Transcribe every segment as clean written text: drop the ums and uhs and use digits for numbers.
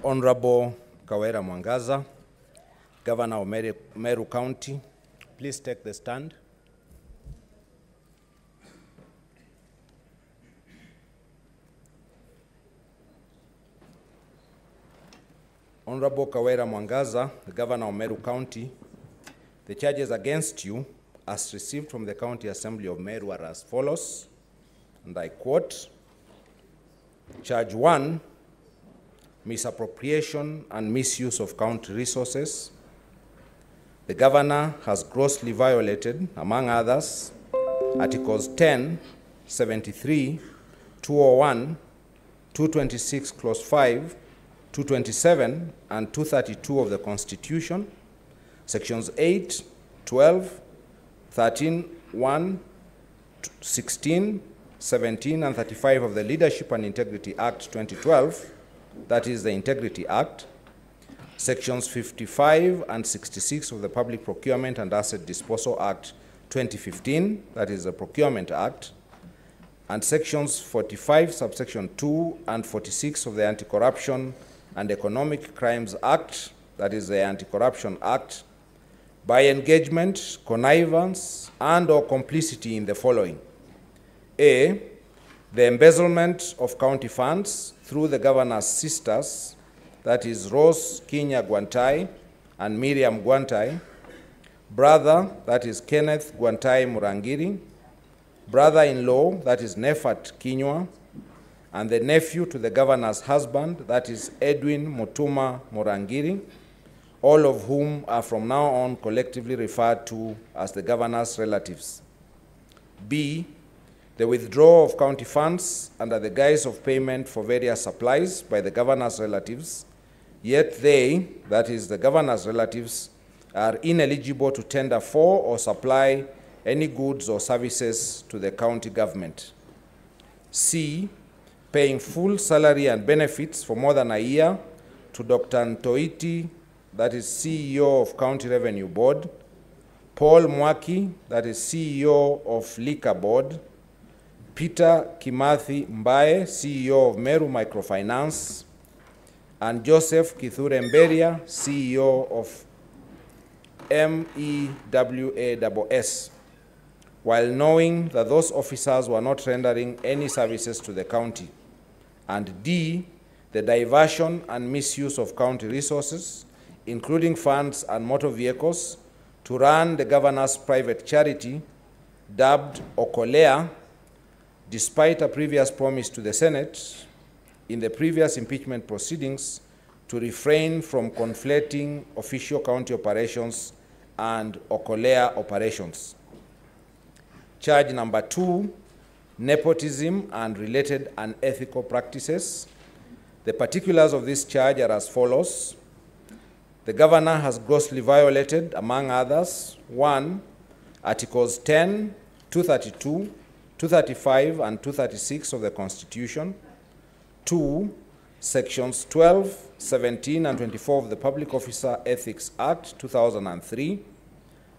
Honorable Kawira Mwangaza, Governor of Meru County, please take the stand. Honorable Kawira Mwangaza, the Governor of Meru County, the charges against you, as received from the County Assembly of Meru, are as follows, and I quote, Charge 1, misappropriation and misuse of county resources. The Governor has grossly violated, among others, Articles 10, 73, 201, 226, Clause 5, 227, and 232 of the Constitution, Sections 8, 12, 13, 1, 16, 17, and 35 of the Leadership and Integrity Act 2012, that is the Integrity Act, Sections 55 and 66 of the Public Procurement and Asset Disposal Act 2015, that is the Procurement Act, and Sections 45, subsection 2, and 46 of the Anti-Corruption and Economic Crimes Act, that is the Anti-Corruption Act, by engagement, connivance, and/or complicity in the following. A, the embezzlement of county funds through the Governor's sisters, that is Rose Kinya Gwantai and Miriam Gwantai, brother, that is Kenneth Gwantai Murangiri, brother-in-law, that is Nefat Kinywa, and the nephew to the Governor's husband, that is Edwin Mutuma Murangiri, all of whom are from now on collectively referred to as the Governor's relatives. B, the withdrawal of county funds under the guise of payment for various supplies by the Governor's relatives, yet they, that is the Governor's relatives, are ineligible to tender for or supply any goods or services to the county government. C, paying full salary and benefits for more than a year to Dr. Ntoiti, that is CEO of County Revenue Board, Paul Mwaki, that is CEO of Liquor Board, Peter Kimathi Mbae, CEO of Meru Microfinance, and Joseph Kithure Mberia, CEO of MEWASS, while knowing that those officers were not rendering any services to the county. And D, the diversion and misuse of county resources, including funds and motor vehicles, to run the Governor's private charity, dubbed Okolea, despite a previous promise to the Senate in the previous impeachment proceedings to refrain from conflating official county operations and Okolea operations. Charge number 2, nepotism and related unethical practices. The particulars of this charge are as follows. The Governor has grossly violated, among others, 1, Articles 10, 232, 235, and 236 of the Constitution, 2, Sections 12, 17, and 24 of the Public Officer Ethics Act 2003,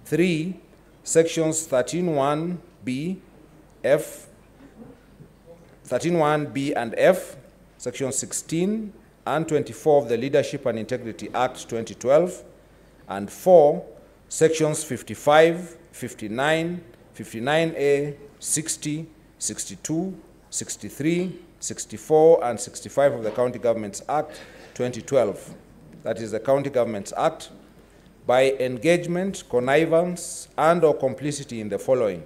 3, Sections 13(1)(b), F, 13(1)(b) and F, Section 16 and 24 of the Leadership and Integrity Act 2012, and 4, Sections 55, 59, 59A, 60, 62, 63, 64, and 65 of the County Governments Act 2012, that is the County Governments Act, by engagement, connivance, and/or complicity in the following.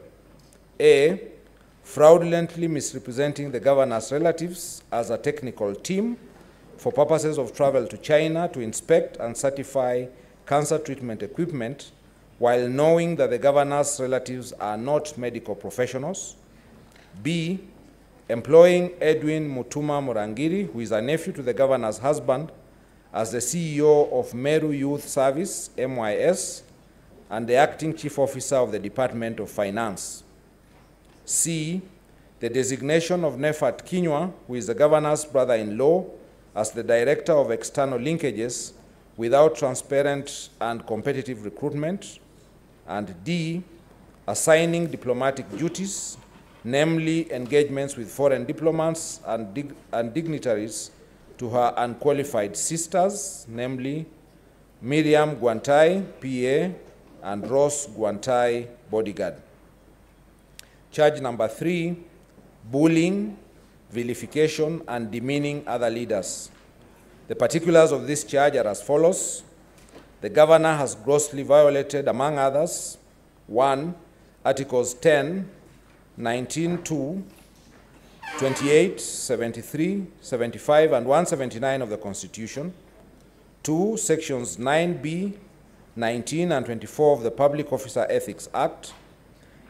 A, fraudulently misrepresenting the Governor's relatives as a technical team for purposes of travel to China to inspect and certify cancer treatment equipment, while knowing that the Governor's relatives are not medical professionals. B, employing Edwin Mutuma Murangiri, who is a nephew to the Governor's husband, as the CEO of Meru Youth Service, MYS, and the acting chief officer of the Department of Finance. C, the designation of Nefat Kinywa, who is the Governor's brother-in-law, as the Director of External Linkages without transparent and competitive recruitment. And D, assigning diplomatic duties, namely engagements with foreign diplomats and dignitaries to her unqualified sisters, namely Miriam Guantai, PA, and Ross Guantai, bodyguard. Charge number 3, bullying, vilification, and demeaning other leaders. The particulars of this charge are as follows. The governor has grossly violated, among others, 1, Articles 10, 19, 2, 28, 73, 75, and 179 of the Constitution. 2, Sections 9B, 19, and 24 of the Public Officer Ethics Act.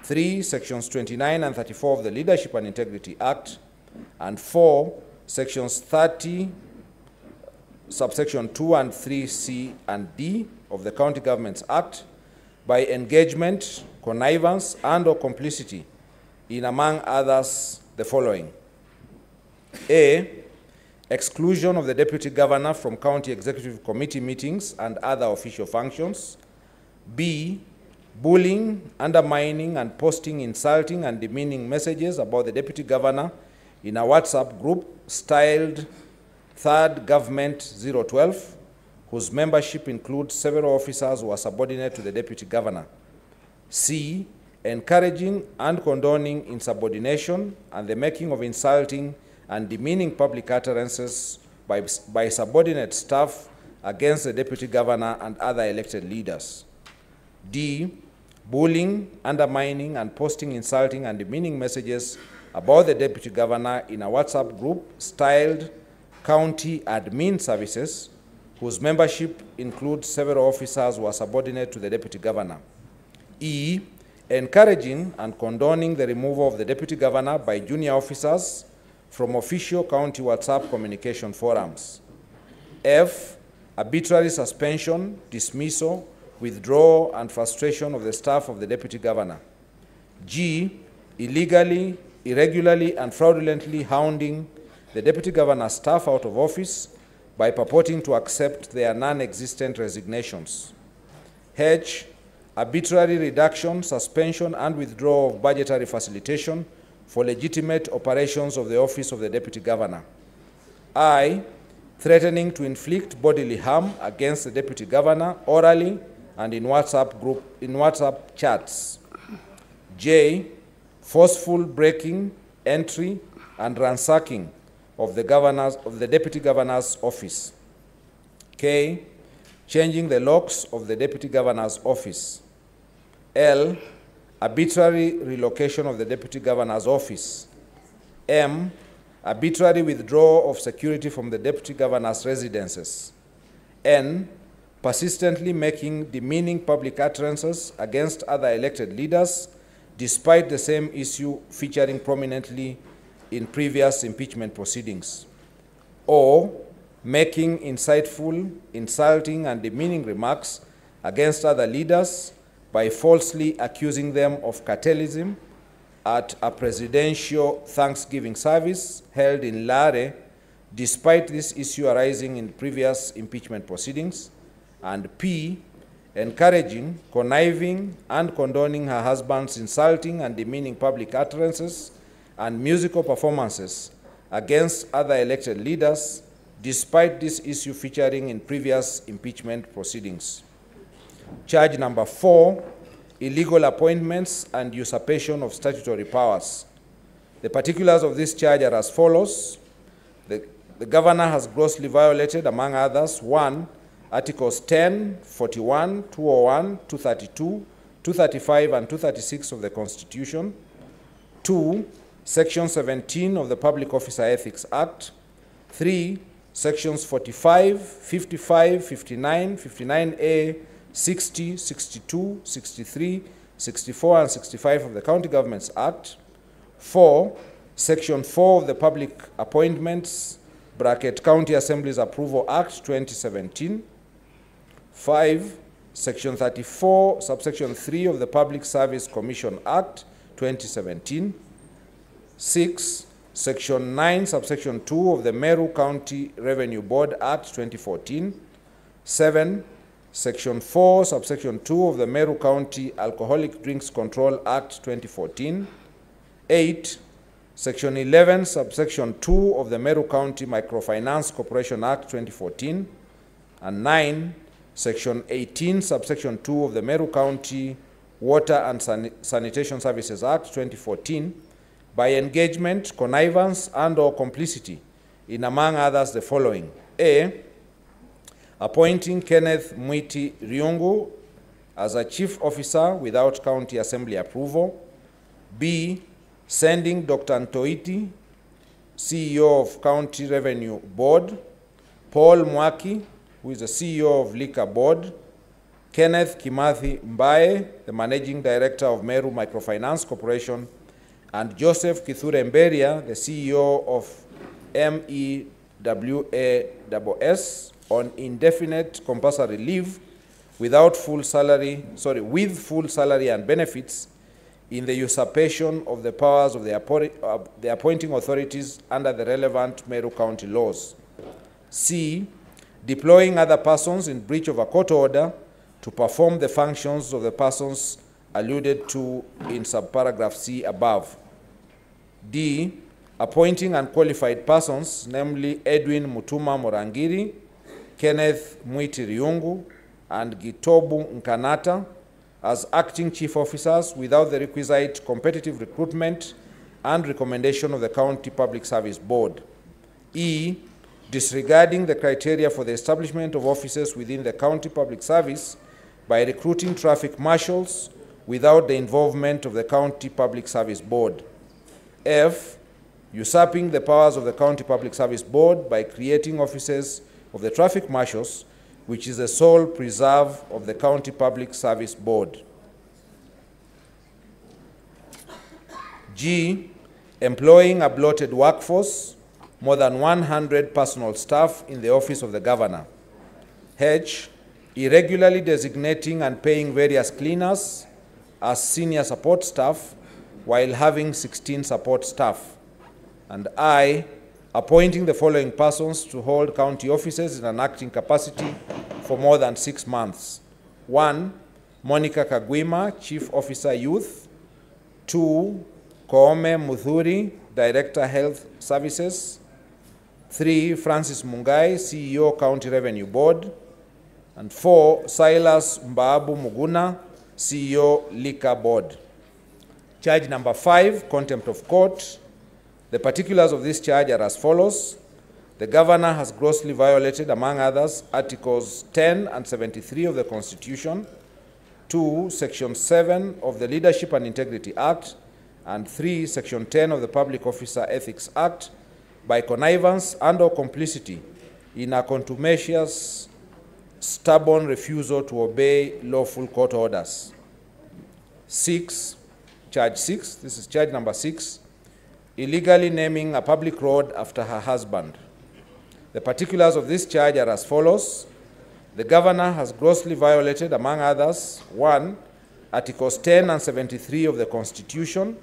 3, Sections 29 and 34 of the Leadership and Integrity Act. And 4, Sections 30, subsection 2 and 3C and D of the County Governments Act by engagement, connivance, and or complicity in, among others, the following. A, exclusion of the Deputy Governor from County Executive Committee meetings and other official functions. B, bullying, undermining, and posting insulting and demeaning messages about the Deputy Governor in a WhatsApp group styled Third Government 012, whose membership includes several officers who are subordinate to the Deputy Governor. C, encouraging and condoning insubordination and the making of insulting and demeaning public utterances by subordinate staff against the Deputy Governor and other elected leaders. D, bullying, undermining, and posting insulting and demeaning messages about the Deputy Governor in a WhatsApp group styled County Admin Services, whose membership includes several officers who are subordinate to the Deputy Governor. E, encouraging and condoning the removal of the Deputy Governor by junior officers from official county WhatsApp communication forums. F, arbitrary suspension, dismissal, withdrawal, and frustration of the staff of the Deputy Governor. G, illegally, irregularly, and fraudulently hounding the Deputy Governor's staff out of office by purporting to accept their non-existent resignations. H, arbitrary reduction, suspension, and withdrawal of budgetary facilitation for legitimate operations of the office of the Deputy Governor. I, threatening to inflict bodily harm against the Deputy Governor orally and in WhatsApp chats. J, forceful breaking, entry, and ransacking of the Deputy Governor's office. K, changing the locks of the Deputy Governor's office. L, arbitrary relocation of the Deputy Governor's office. M, arbitrary withdrawal of security from the Deputy Governor's residences. N, persistently making demeaning public utterances against other elected leaders despite the same issue featuring prominently in previous impeachment proceedings. O, making insightful, insulting, and demeaning remarks against other leaders by falsely accusing them of cartelism at a presidential Thanksgiving service held in Lare, despite this issue arising in previous impeachment proceedings. And P, encouraging, conniving, and condoning her husband's insulting and demeaning public utterances and musical performances against other elected leaders, despite this issue featuring in previous impeachment proceedings. Charge number 4, illegal appointments and usurpation of statutory powers. The particulars of this charge are as follows. The governor has grossly violated, among others, 1, Articles 10, 41, 201, 232, 235, and 236 of the Constitution. 2, Section 17 of the Public Officer Ethics Act. 3, Sections 45, 55, 59, 59A, 60, 62, 63, 64, and 65 of the County Governments Act. 4, Section 4 of the Public Appointments, County Assemblies Approval Act 2017. 5, Section 34, subsection 3 of the Public Service Commission Act 2017. 6, Section 9, subsection 2 of the Meru County Revenue Board Act 2014. 7, Section 4, subsection 2 of the Meru County Alcoholic Drinks Control Act 2014. 8, Section 11, subsection 2 of the Meru County Microfinance Corporation Act 2014, and 9, Section 18, subsection 2 of the Meru County Water and Sanitation Services Act 2014, by engagement, connivance, and/or complicity in, among others, the following: A, appointing Kenneth Mwiti Ryungu as a chief officer without county assembly approval; B, sending Dr. Ntoiti, CEO of County Revenue Board; Paul Mwaki, who is the CEO of Liquor Board; Kenneth Kimathi Mbae, the Managing Director of Meru Microfinance Corporation; and Joseph Kithure Mberia, the CEO of MEWASS, on indefinite compulsory leave with full salary and benefits, in the usurpation of the powers of the appointing authorities under the relevant Meru County laws. C, deploying other persons in breach of a court order to perform the functions of the persons alluded to in subparagraph C above. D, appointing unqualified persons, namely Edwin Mutuma Morangiri, Kenneth Mwiti Ryungu, and Gitobu Nkanata, as acting chief officers without the requisite competitive recruitment and recommendation of the County Public Service Board. E, disregarding the criteria for the establishment of offices within the County Public Service by recruiting traffic marshals without the involvement of the County Public Service Board. F, usurping the powers of the County Public Service Board by creating offices of the traffic marshals, which is the sole preserve of the County Public Service Board. G, employing a bloated workforce, more than 100 personal staff in the office of the governor. H, irregularly designating and paying various cleaners as senior support staff while having 16 support staff. And I, appointing the following persons to hold county offices in an acting capacity for more than 6 months. 1, Monica Kagwima, Chief Officer Youth. 2, Koome Muthuri, Director Health Services. 3, Francis Mungai, CEO County Revenue Board. And 4, Silas Mbaabu Muguna, CEO Liquor Board. Charge number 5, contempt of court. The particulars of this charge are as follows. The governor has grossly violated, among others, Articles 10 and 73 of the Constitution, 2, Section 7 of the Leadership and Integrity Act, and 3, Section 10 of the Public Officer Ethics Act, by connivance and/or complicity in a contumacious, stubborn refusal to obey lawful court orders. 6, Charge 6, this is charge number 6, illegally naming a public road after her husband. The particulars of this charge are as follows. The governor has grossly violated, among others, 1, Articles 10 and 73 of the Constitution,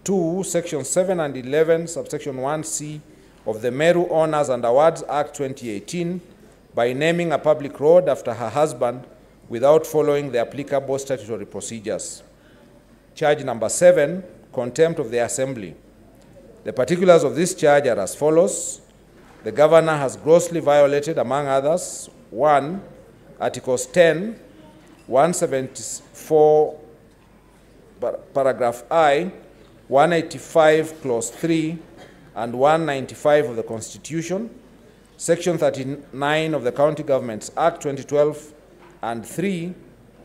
2, Section 7 and 11, subsection 1C of the Meru Honors and Awards Act 2018, by naming a public road after her husband without following the applicable statutory procedures. Charge number 7, contempt of the Assembly. The particulars of this charge are as follows. The governor has grossly violated, among others, 1, Articles 10, 174, paragraph I, 185, clause 3, and 195 of the Constitution, Section 39 of the County Governments Act 2012, and 3,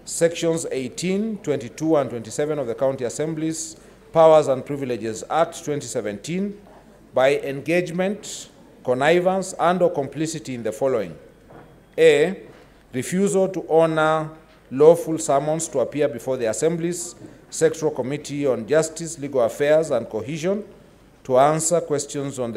Sections 18, 22, and 27 of the County Assembly's Powers and Privileges Act 2017, by engagement, connivance, and/or complicity in the following: A, refusal to honor lawful summons to appear before the Assembly's Sectoral Committee on Justice, Legal Affairs, and Cohesion to answer questions on the